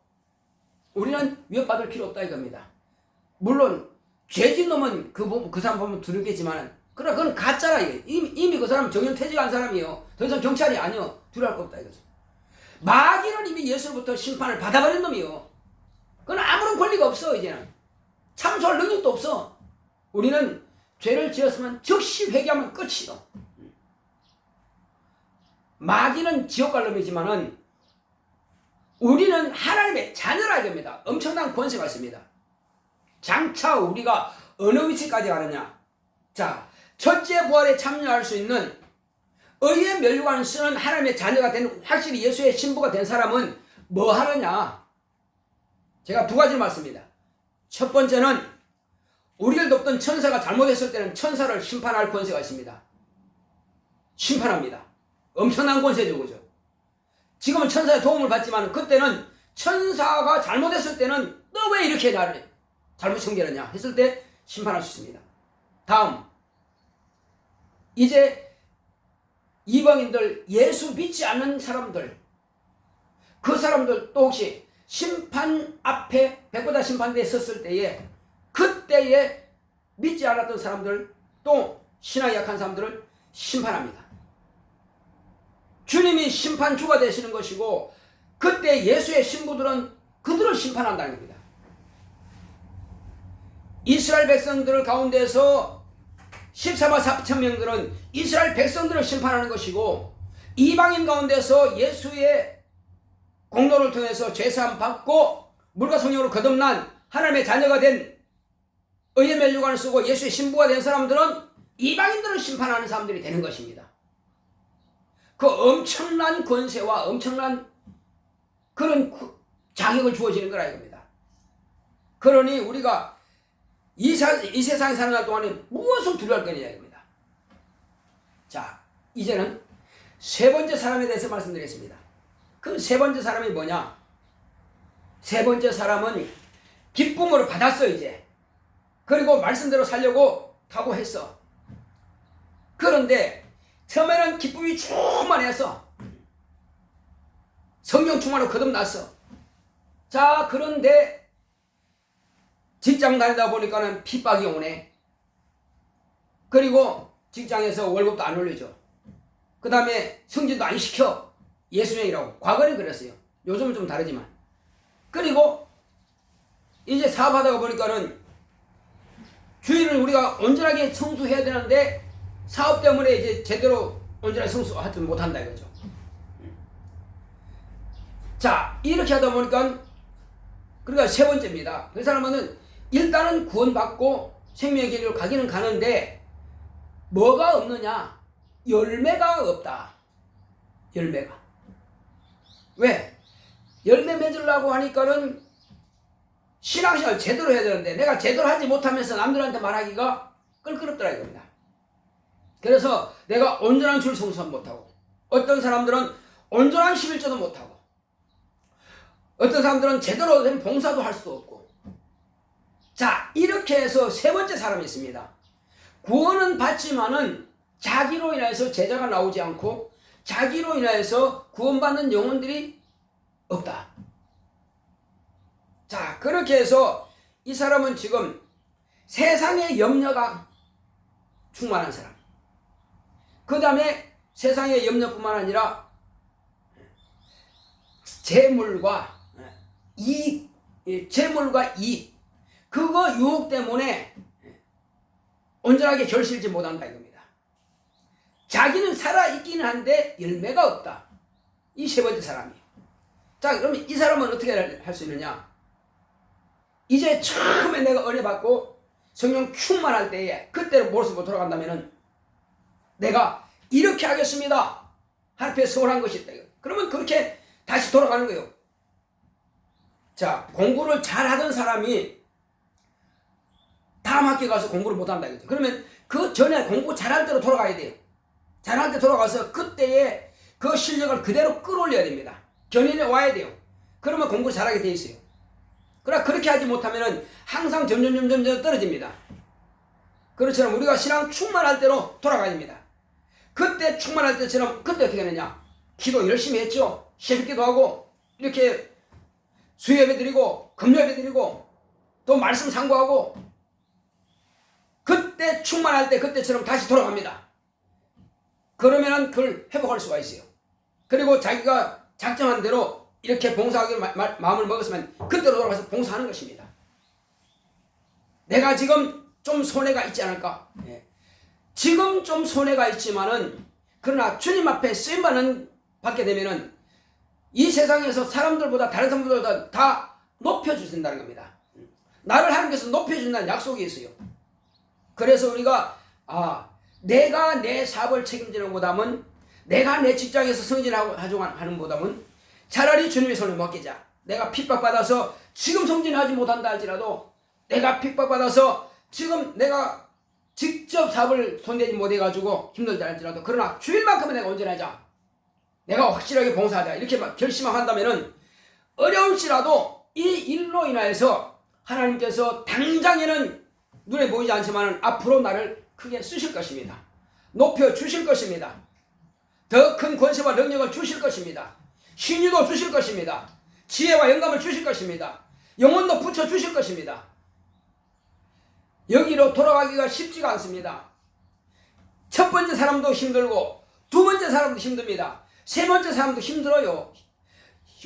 우리는 위협받을 필요 없다 이겁니다. 물론 죄진 놈은 그 사람 보면 두렵겠지만 그러나 그건 가짜라 이게. 이미 그 사람은 정년 퇴직한 사람이요. 더 이상 경찰이 아니요. 두려울 거 없다 이거죠. 마귀는 이미 예수로부터 심판을 받아버린 놈이요. 그건 아무런 권리가 없어 이제는. 참소할 능력도 없어. 우리는 죄를 지었으면 즉시 회개하면 끝이요. 마귀는 지옥 갈 놈이지만은 우리는 하나님의 자녀라 이겁니다. 엄청난 권세가 있습니다. 장차 우리가 어느 위치까지 가느냐? 자, 첫째 부활에 참여할 수 있는 의의 면류관을 쓰는 하나님의 자녀가 된, 확실히 예수의 신부가 된 사람은 뭐 하느냐? 제가 두 가지 말씀입니다. 첫 번째는 우리를 돕던 천사가 잘못했을 때는 천사를 심판할 권세가 있습니다. 심판합니다. 엄청난 권세죠, 그죠? 지금은 천사의 도움을 받지만 그때는 천사가 잘못했을 때는 너 왜 이렇게 나를 잘못 청결했냐 했을 때 심판할 수 있습니다. 다음, 이제 이방인들, 예수 믿지 않는 사람들, 그 사람들 또 혹시 심판 앞에 백보다 심판대에 섰을 때에 그때에 믿지 않았던 사람들, 또 신앙이 약한 사람들을 심판합니다. 주님이 심판주가 되시는 것이고 그때 예수의 신부들은 그들을 심판한다는 겁니다. 이스라엘 백성들 가운데서 14만 4천 명들은 이스라엘 백성들을 심판하는 것이고, 이방인 가운데서 예수의 공로를 통해서 죄사함 받고 물과 성령으로 거듭난 하나님의 자녀가 된 의의 면류관을 쓰고 예수의 신부가 된 사람들은 이방인들을 심판하는 사람들이 되는 것입니다. 그 엄청난 권세와 엄청난 그런 자격을 주어지는 거라 이겁니다. 그러니 우리가 이 세상에 사는 날 동안에 무엇을 두려워할 거냐 이겁니다. 자, 이제는 세 번째 사람에 대해서 말씀드리겠습니다. 그 세 번째 사람이 뭐냐? 세 번째 사람은 기쁨으로 받았어 이제. 그리고 말씀대로 살려고 각오했어. 그런데 처음에는 기쁨이 충만해서 성령 충만으로 거듭났어. 자, 그런데 직장 다니다 보니까는 핍박이 오네. 그리고 직장에서 월급도 안 올려줘. 그 다음에 승진도 안 시켜. 예수님이라고. 과거는 그랬어요. 요즘은 좀 다르지만. 그리고 이제 사업하다가 보니까는 주일을 우리가 온전하게 성수해야 되는데 사업 때문에 이제 제대로 온전하게 성수하지 못한다 이거죠. 자, 이렇게 하다 보니까 그러니까 세 번째입니다. 그 사람은 일단은 구원받고 생명의 길로 가기는 가는데 뭐가 없느냐? 열매가 없다. 열매가. 왜? 열매 맺으려고 하니까는 신앙생활 제대로 해야 되는데 내가 제대로 하지 못하면서 남들한테 말하기가 껄끄럽더라 이겁니다. 그래서 내가 온전한 줄 성수는 못하고, 어떤 사람들은 온전한 11조도 못하고, 어떤 사람들은 제대로 된 봉사도 할 수도 없고. 자, 이렇게 해서 세 번째 사람이 있습니다. 구원은 받지만은 자기로 인해서 제자가 나오지 않고 자기로 인해서 구원받는 영혼들이 없다. 자, 그렇게 해서 이 사람은 지금 세상의 염려가 충만한 사람. 그 다음에 세상의 염려뿐만 아니라 재물과 이익, 그거 유혹 때문에 온전하게 결실지 못한다 이겁니다. 자기는 살아있기는 한데 열매가 없다. 이 세 번째 사람이에요. 자, 그러면 이 사람은 어떻게 할 수 있느냐? 이제 처음에 내가 은혜 받고 성령 충만할 때에 그때로 모습으로 돌아간다면은 내가 이렇게 하겠습니다. 하나님 앞에 서울한 것이 있다. 그러면 그렇게 다시 돌아가는 거예요. 자, 공부를 잘하던 사람이 다음 학기 가서 공부를 못한다 이거죠. 그러면 그 전에 공부 잘할 때로 돌아가야 돼요. 잘할 때 돌아가서 그때의 그 실력을 그대로 끌어올려야 됩니다. 견인해 와야 돼요. 그러면 공부를 잘하게 돼 있어요. 그러나 그렇게 하지 못하면 항상 점점 떨어집니다. 그렇처럼 우리가 신앙 충만할 때로 돌아가야 됩니다. 그때 충만할 때처럼 그때 어떻게 하느냐? 기도 열심히 했죠. 새벽기도 하고 이렇게 수요예배 드리고 금요예배 드리고 또 말씀 상고하고 그때 충만할 때 그때처럼 다시 돌아갑니다. 그러면은 그걸 회복할 수가 있어요. 그리고 자기가 작정한 대로 이렇게 봉사하기로 마음을 먹었으면 그때로 돌아가서 봉사하는 것입니다. 내가 지금 좀 손해가 있지 않을까? 지금 좀 손해가 있지만은 그러나 주님 앞에 쓰임받는 받게 되면은 이 세상에서 사람들보다 다른 사람들보다 다 높여주신다는 겁니다. 나를 하나님께서 높여준다는 약속이 있어요. 그래서 우리가 내가 내 사업을 책임지는 보다는 내가 내 직장에서 승진하는 보다는 차라리 주님의 손에 맡기자. 내가 핍박받아서 지금 승진하지 못한다 할지라도 내가 핍박받아서 지금 내가 직접 사업을 손대지 못해가지고 힘들다 할지라도 그러나 주일만큼은 내가 온전하자. 내가 확실하게 봉사하자. 이렇게 막 결심한다면은 어려울지라도 이 일로 인하여서 하나님께서 당장에는 눈에 보이지 않지만 앞으로 나를 크게 쓰실 것입니다. 높여 주실 것입니다. 더 큰 권세와 능력을 주실 것입니다. 신유도 주실 것입니다. 지혜와 영감을 주실 것입니다. 영혼도 붙여 주실 것입니다. 여기로 돌아가기가 쉽지가 않습니다. 첫 번째 사람도 힘들고 두 번째 사람도 힘듭니다. 세 번째 사람도 힘들어요.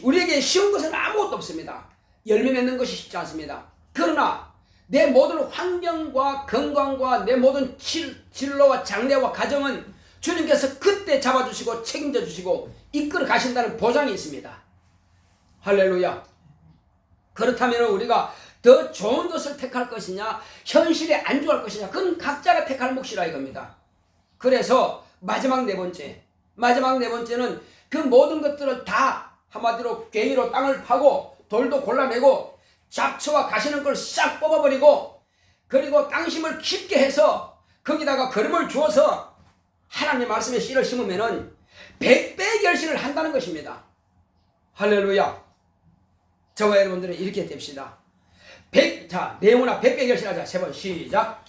우리에게 쉬운 것은 아무것도 없습니다. 열매 맺는 것이 쉽지 않습니다. 그러나 내 모든 환경과 건강과 내 모든 진로와 장래와 가정은 주님께서 그때 잡아주시고 책임져 주시고 이끌어 가신다는 보장이 있습니다. 할렐루야. 그렇다면 우리가 더 좋은 것을 택할 것이냐 현실에 안주할 것이냐 그건 각자가 택할 몫이라 이겁니다. 그래서 마지막 네 번째는 그 모든 것들을 다 한마디로 괭이로 땅을 파고 돌도 골라내고 잡초와 가시는 걸 싹 뽑아버리고 그리고 땅심을 깊게 해서 거기다가 거름을 주어서 하나님의 말씀에 씨를 심으면은 100배의 결실을 한다는 것입니다. 할렐루야. 저와 여러분들은 이렇게 됩시다. 네모나 100배의 결실하자. 세 번 시작.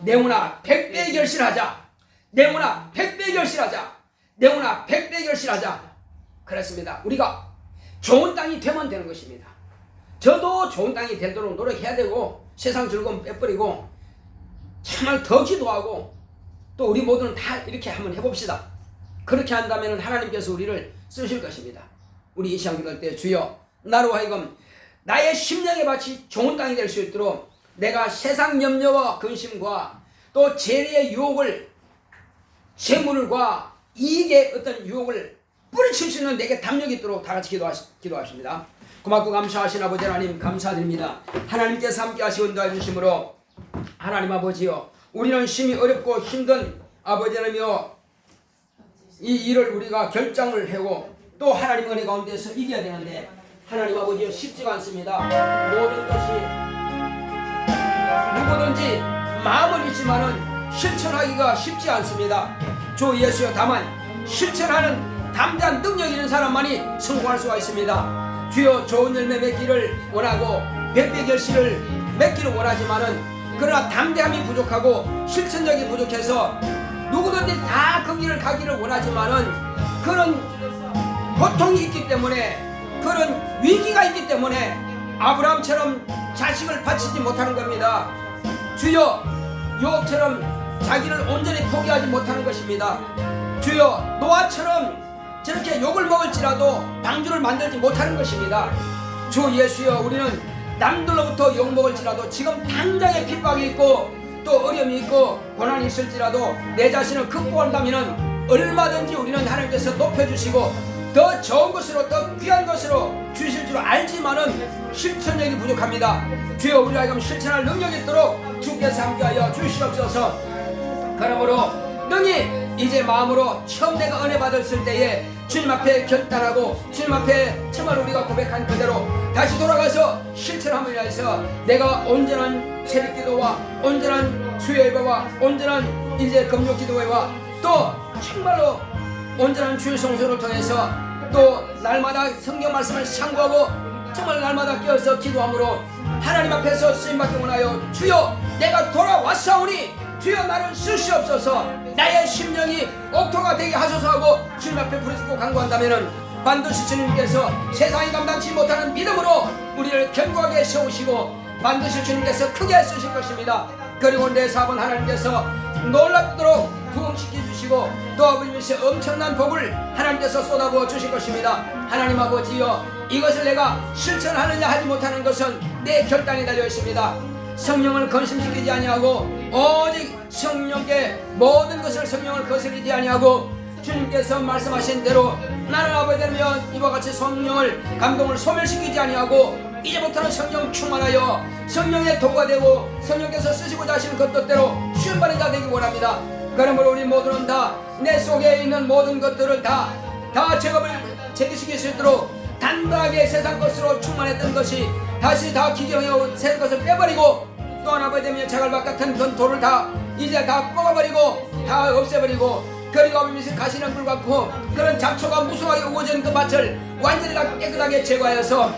네모나 100배의 결실하자. 네모나 100배의 결실하자. 네모나 100배의 결실하자. 그렇습니다. 우리가 좋은 땅이 되면 되는 것입니다. 저도 좋은 땅이 되도록 노력해야 되고 세상 즐거움 빼버리고 정말 더 기도하고 또 우리 모두는 다 이렇게 한번 해봅시다. 그렇게 한다면 하나님께서 우리를 쓰실 것입니다. 우리 이 시간 기도할 때 주여 나로 하여금 나의 심령의 밭이 좋은 땅이 될 수 있도록 내가 세상 염려와 근심과 또 재리의 유혹을 재물과 이익의 어떤 유혹을 뿌리칠 수 있는 내게 담력이 있도록 다 같이 기도하십니다. 고맙고 감사하신 아버지 하나님 감사드립니다. 하나님께서 함께 하시고 인도해 주심으로 하나님 아버지여 우리는 심히 어렵고 힘든 아버지 하나님이여 이 일을 우리가 결정을 하고 또 하나님 은혜 가운데서 이겨야 되는데 하나님 아버지여 쉽지가 않습니다. 모든 것이 누구든지 마음은 있지만은 실천하기가 쉽지 않습니다. 주 예수여 다만 실천하는 담대한 능력 있는 사람만이 성공할 수가 있습니다. 주여 좋은 열매 맺기를 원하고 100배 결실을 맺기를 원하지만은 그러나 담대함이 부족하고 실천력이 부족해서 누구든지 다 그 길을 가기를 원하지만은 그런 고통이 있기 때문에 그런 위기가 있기 때문에 아브라함처럼 자식을 바치지 못하는 겁니다. 주여 요업처럼 자기를 온전히 포기하지 못하는 것입니다. 주여 노아처럼 저렇게 욕을 먹을지라도 방주를 만들지 못하는 것입니다. 주 예수여 우리는 남들로부터 욕 먹을지라도 지금 당장에 핍박이 있고 또 어려움이 있고 고난이 있을지라도 내 자신을 극복한다면 얼마든지 우리는 하나님께서 높여주시고 더 좋은 것으로 더 귀한 것으로 주실 줄 알지만은 실천력이 부족합니다. 주여 우리가 지금 실천할 능력이 있도록 주께서 함께하여 주시옵소서. 그러므로 능히 이제 마음으로 처음 내가 은혜 받았을 때에 주님 앞에 결단하고 주님 앞에 정말 우리가 고백한 그대로 다시 돌아가서 실천함을 위해서 내가 온전한 새벽기도와 온전한 수요예배와 온전한 이제 금요기도회와 또 정말로 온전한 주일 성수를 통해서 또 날마다 성경 말씀을 상고하고 정말 날마다 깨어서 기도함으로 하나님 앞에서 쓰임받기 원하여 주여 내가 돌아왔사오니 주여 나를 쓰시옵소서. 나의 심령이 옥토가 되게 하소서 하고 주님 앞에 부르짖고 간구한다면 반드시 주님께서 세상이 감당치 못하는 믿음으로 우리를 견고하게 세우시고 반드시 주님께서 크게 쓰실 것입니다. 그리고 내 사업은 하나님께서 놀랍도록 부흥시켜 주시고 또 아버지께서 엄청난 복을 하나님께서 쏟아부어 주실 것입니다. 하나님 아버지여 이것을 내가 실천하느냐 하지 못하는 것은 내 결단에 달려 있습니다. 성령을 건심시키지 아니하고 오직 성령께 모든 것을 성령을 거스르지 아니하고 주님께서 말씀하신 대로 나는 아버지라며 이와 같이 성령을 감동을 소멸시키지 아니하고 이제부터는 성령 충만하여 성령의 도구가 되고 성령께서 쓰시고자 하시는 것 뜻대로 수행받는 자 되기 원합니다. 그러므로 우리 모두는 다 내 속에 있는 모든 것들을 다 제겁을 제기시킬 수 있도록 단단하게 세상 것으로 충만했던 것이 다시 다 기경하고 세상 것을 빼버리고, 또한 아버지의 자갈밭 같은 그 돌을 다 이제 다 뽑아버리고 다 없애버리고, 그리고 아버지 가시는 불 같고 그런 잡초가 무성하게 우거진 그 밭을 완전히 다 깨끗하게 제거하여서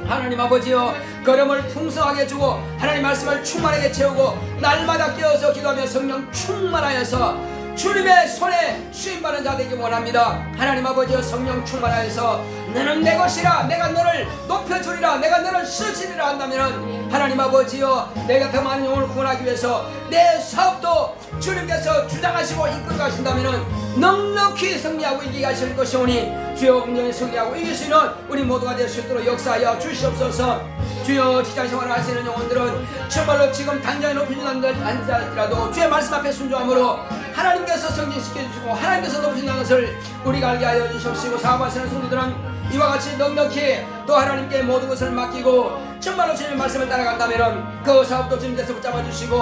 하나님 아버지여 걸음을 풍성하게 주고 하나님 말씀을 충만하게 채우고 날마다 깨어서 기도하며 성령 충만하여서 주님의 손에 쓰임받는 자 되기 원합니다. 하나님 아버지여 성령 충만하여서 너는 내 것이라, 내가 너를 높여주리라, 내가 너를 쓰시리라 한다면 하나님 아버지여 내가 더 많은 영혼을 구원하기 위해서 내 사업도 주님께서 주장하시고 이끌어 가신다면 넉넉히 승리하고 이기게 하실 것이오니 주여 온전히 승리하고 이길 수 있는 우리 모두가 될 수 있도록 역사하여 주시옵소서. 주여 직장생활을 하시는 영혼들은 정말로 지금 당장에 높이지 않더라도 주의 말씀 앞에 순종함으로 하나님께서 성진시켜 주시고 하나님께서 높이신다는 것을 우리가 알게 하여 주시옵시고, 사업하시는 성도들은 이와 같이 넉넉히 또 하나님께 모든 것을 맡기고 정말로 주님의 말씀을 따라간다면 그 사업도 주님께서 붙잡아 주시고,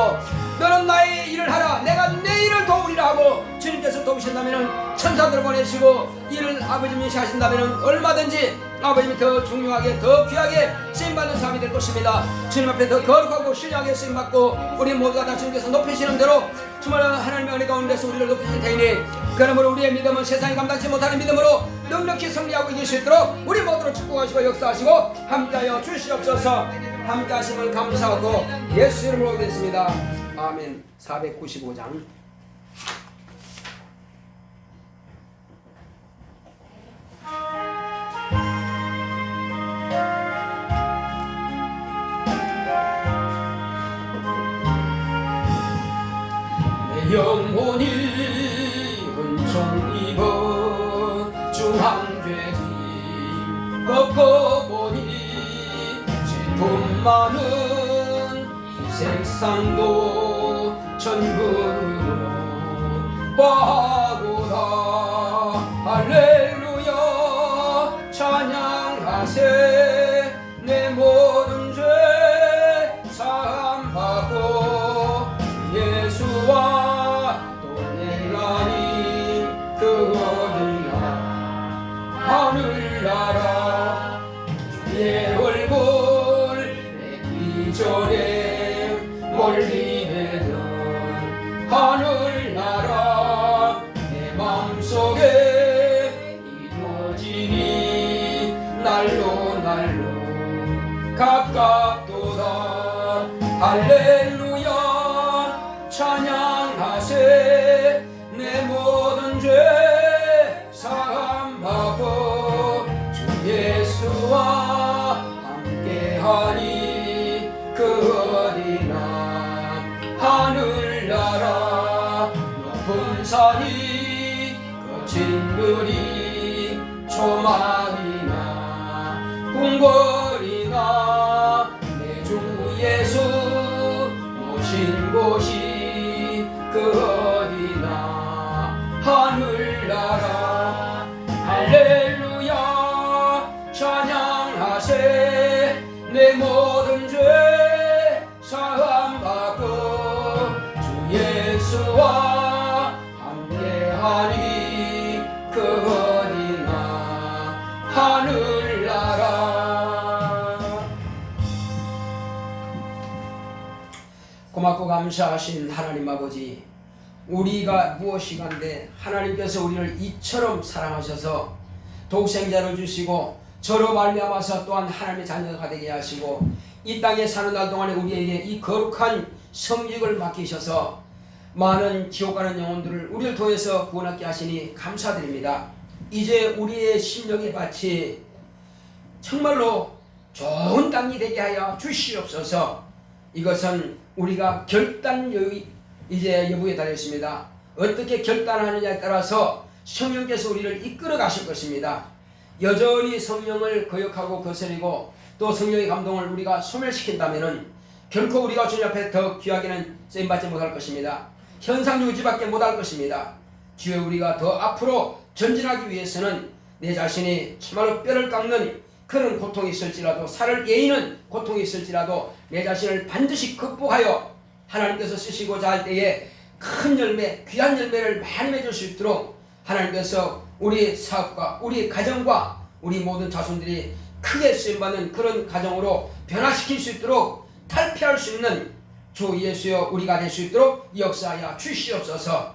너는 나의 일을 하라, 내가 내 일을 도우리라 하고 주님께서 도우신다면 천사들을 보내시고 일을 아버님이 하신다면 얼마든지 아버님이 더 중요하게 더 귀하게 쓰임받는 사람이 될 것입니다. 주님 앞에 더 거룩하고 신뢰하게 쓰임받고 우리 모두가 다 주님께서 높이시는 대로 정말 하나님의 은혜 가운데서 우리를 높이실 테니, 그러므로 우리의 믿음은 세상이 감당치 못하는 믿음으로 넉넉히 승리하고 이길 수 있도록 우리 모두를 축복하시고 역사하시고 함께하여 주시옵소서. 함께하심을 감사하고 예수 이름으로 기도했습니다. 아멘. 495장. 내 영혼이 은총 입어 중함되지 꺾어보니 돈 많은 이 세상도 전부로 바구나. 할렐루야 찬양하세. 내 모든 죄 사함받고 예수와 동행하니 그거리나 하늘나라. 주의 얼굴 전에 멀리 내던 하늘나라 내 맘속에 이루어지니 날로 날로 가깝도다. 할렐루야 찬양하세. 내 모든 죄 사함받고 주 예수와 함께하니 그 어디나 하늘나라. 높은 산이 거친 들이 초막이나 궁궐이나 내 주 예수 모신 곳이 그 어디나 하늘나라. 할렐루야 찬양하세. 내 모든 죄 사함받고 주 예수와 함께하니 그 어디나 하늘나라. 고맙고 감사하신 하나님 아버지, 우리가 무엇이간데 하나님께서 우리를 이처럼 사랑하셔서 독생자를 주시고 저로 말미암아서 또한 하나님의 자녀가 되게 하시고 이 땅에 사는 날 동안에 우리에게 이 거룩한 성직을 맡기셔서 많은 지옥 가는 영혼들을 우리를 통해서 구원하게 하시니 감사드립니다. 이제 우리의 심령의 밭이 정말로 좋은 땅이 되게 하여 주시옵소서. 이것은 우리가 이제 여부에 달렸습니다. 어떻게 결단하느냐에 따라서 성령께서 우리를 이끌어 가실 것입니다. 여전히 성령을 거역하고 거스리고 또 성령의 감동을 우리가 소멸시킨다면 결코 우리가 주님 앞에 더 귀하게는 쓰임받지 못할 것입니다. 현상 유지밖에 못할 것입니다. 주여, 우리가 더 앞으로 전진하기 위해서는 내 자신이 참말로 뼈를 깎는 그런 고통이 있을지라도, 살을 예이는 고통이 있을지라도 내 자신을 반드시 극복하여 하나님께서 쓰시고자 할 때에 큰 열매, 귀한 열매를 많이 맺을 수 있도록 하나님께서 우리 사업과 우리 가정과 우리 모든 자손들이 크게 쓰임받는 그런 가정으로 변화시킬 수 있도록 탈피할 수 있는 주 예수여 우리가 될 수 있도록 역사하여 주시옵소서.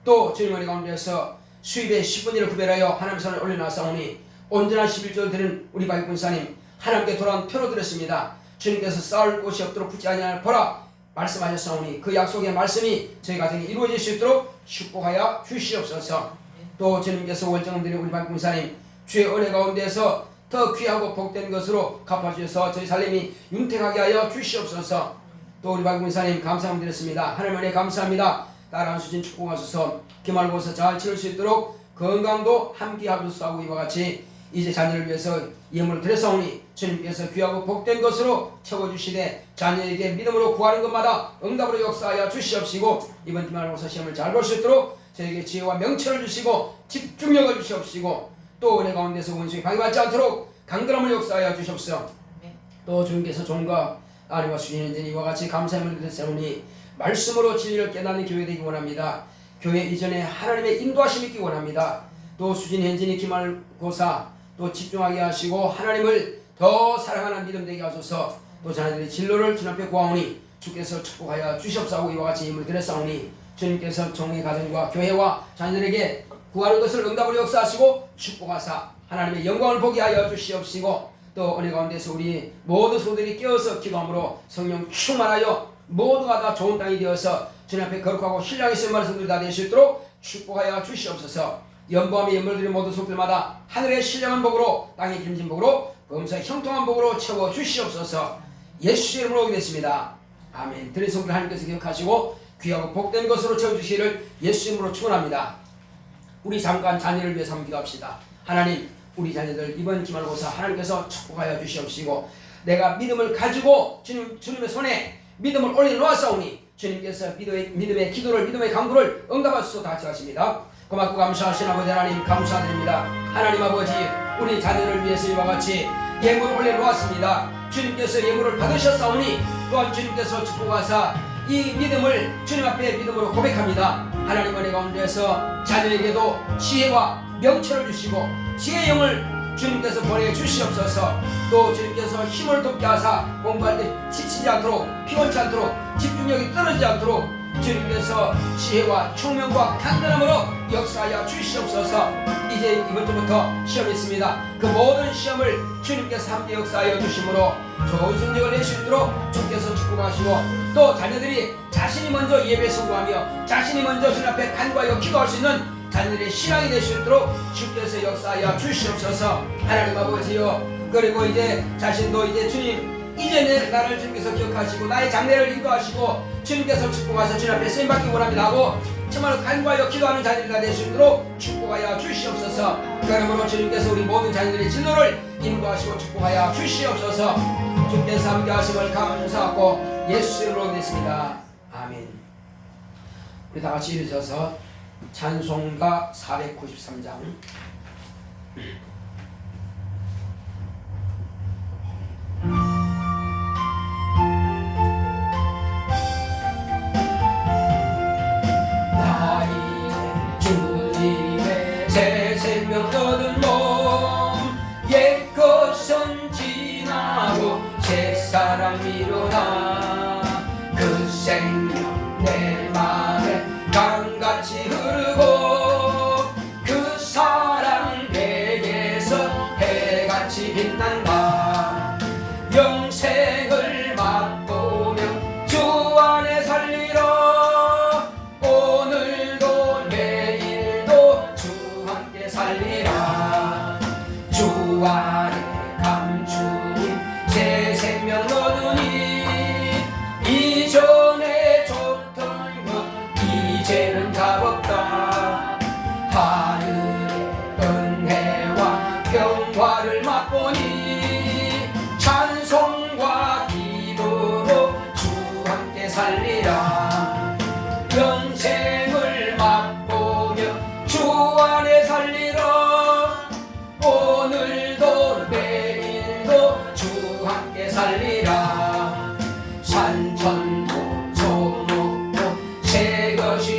또 주님 은혜 가운데서 수입의 10분의 1을 구별하여 하나님 선을 올려놨사오니 온전한 11조를 드린 우리 박군사님 하나님께 돌아온 표로 드렸습니다. 주님께서 쌓을 곳이 없도록 굳지 아니하라 보라 말씀하셨사오니 그 약속의 말씀이 저희 가정에 이루어질 수 있도록 축복하여 주시옵소서. 또 주님께서 월정을 드린 우리 박군사님 주의 은혜 가운데서 더 귀하고 복된 것으로 갚아주셔서 저희 삶이 윤택하게 하여 주시옵소서. 또 우리 박군사님 감사함 드렸습니다. 하나님 은혜 감사합니다. 따라한 수진 축복하소서. 기말고사 잘 치를 수 있도록 건강도 함께 하소서 하고 이와 같이 이제 자녀를 위해서 예물을 드렸사오니 주님께서 귀하고 복된 것으로 채워주시되 자녀에게 믿음으로 구하는 것마다 응답으로 역사하여 주시옵시고 이번 기말고사 시험을 잘 볼 수 있도록 저에게 지혜와 명철을 주시고 집중력을 주시옵시고 또 은혜 가운데서 원수에 방해받지 않도록 강건함을 역사하여 주시옵소서. 또 주님께서 종과 아내와 수진의 이와 같이 감사함을 드렸사오니 말씀으로 진리를 깨닫는 교회 되기 원합니다. 교회 이전에 하나님의 인도하심이 있기 원합니다. 또 수진 현진이 기말고사 또 집중하게 하시고 하나님을 더 사랑하는 믿음 되게 하소서. 또 자녀들의 진로를 주님 앞에 구하오니 주께서 축복하여 주시옵사고 이와 같이 힘을 드렸사오니 주님께서 종의 가정과 교회와 자녀들에게 구하는 것을 응답으로 역사하시고 축복하사 하나님의 영광을 보게 하여 주시옵시고 또 은혜 가운데서 우리 모든 소들이 깨어서 기도함으로 성령 충만하여 모두가 다 좋은 땅이 되어서 주님 앞에 거룩하고 신령히 쓰임받는 성도들이 다 될 수 있도록 축복하여 주시옵소서. 연보함의 연물들이 모든 속들마다 하늘의 신령한 복으로 땅의 김진 복으로 범사의 형통한 복으로 채워 주시옵소서. 예수의 이름으로 오겠습니다. 아멘. 드린 성도들 하나님께서 기억하시고 귀하고 복된 것으로 채워주시기를 예수 이름으로 축원합니다. 우리 잠깐 자녀를 위해서 한번 기도합시다. 하나님 우리 자녀들 이번 기말고사 하나님께서 축복하여 주시옵시고 내가 믿음을 가지고 주님의 손에 믿음을 올려놓았사오니 주님께서 믿음의 기도를 믿음의 강구를 응답하소서 다 같이 하십니다. 고맙고 감사하신 아버지 하나님 감사드립니다. 하나님 아버지 우리 자녀를 위해서 이와 같이 예물을 올려놓았습니다. 주님께서 예물을 받으셨사오니 또한 주님께서 축복하사 이 믿음을 주님 앞에 믿음으로 고백합니다. 하나님 은혜 가운데서 자녀에게도 지혜와 명철을 주시고 지혜의 영을 주님께서 보내주시옵소서. 또 주님께서 힘을 돕게 하사 공부할 때 지치지 않도록 피곤치 않도록 집중력이 떨어지지 않도록 주님께서 지혜와 총명과 강건함으로 역사하여 주시옵소서. 이제 이번 주부터 시험이 있습니다. 그 모든 시험을 주님께서 함께 역사하여 주심으로 좋은 성적을 낼 수 있도록 주께서 축복하시고 또 자녀들이 자신이 먼저 예배 선고하며 자신이 먼저 주님 앞에 간구하여 기도할 수 있는 자녀들의 신앙이 될 수 있도록 주께서 역사하여 주시옵소서. 하나님 아버지요 그리고 이제 자신도 이제 주님 이제 나를 주님께서 기억하시고 나의 장래를 인도하시고 주님께서 축복하셔서 주님 앞에 쓰임받기 원합니다 하고 정말로 간구하여 기도하는 자녀들이 다 될 수 있도록 축복하여 주시옵소서. 그러므로 주님께서 우리 모든 자녀들의 진로를 인도하시고 축복하여 주시옵소서. 주께서 함께 하심을 감사하고 예수 이름으로 드렸습니다. 아멘. 우리 다 같이 일어서서 찬송가 493장 사랑 미루나 그 생명 내 맘에 강같이 흐르고 그 사랑 내게서 해같이 빛난다. 영생을 맛보며 주 안에 살리라. 오늘도 내일도 주 함께 살리라. 주 안에 감추인 새 생명 얻으니 이전에 줬던 것 이제는 값없다. 하늘의 은혜와 평화를 맛보니 찬송과 기도로 주 함께 살리라. 영생을 맛보며 주 안에 살리라. 오늘도 내일도 주 함께 살리라. 산천도 소목도 새 것이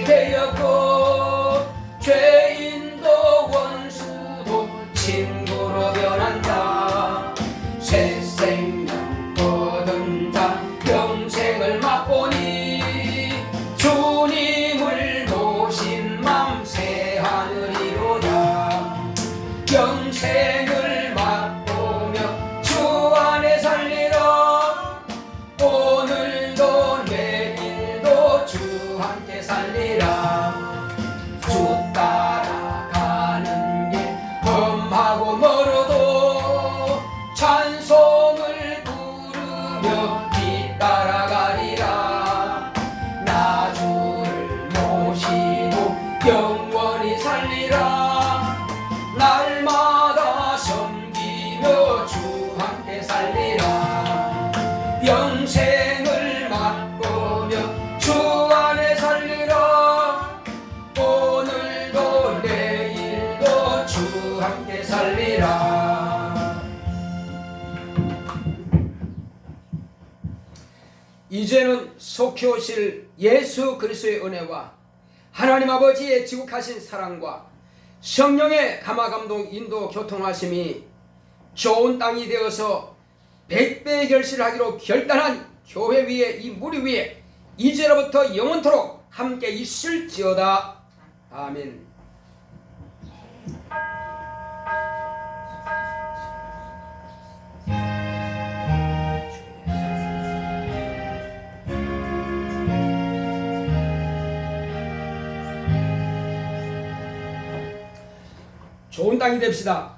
영생을 맛보며 주 안에 살리라. 오늘도 내일도 주 함께 살리라. 주 따라가는 길 험하고 멀어도 찬송을 부르며 뒤따라가리라. 나 주를 모시고 영원히 살리라. 날마다 섬기며 주 함께 살리라. 영생을 맛보며 주 안에 살리라. 오늘도 내일도 주 함께 살리라. 이제는 속히 오실 예수 그리스도의 은혜와 하나님 아버지의 지극하신 사랑과 성령의 감화감동 인도 교통하심이 좋은 땅이 되어서 백배의 결실을 하기로 결단한 교회 위에, 이 무리 위에 이제로부터 영원토록 함께 있을지어다. 아멘. 좋은 땅이 됩시다.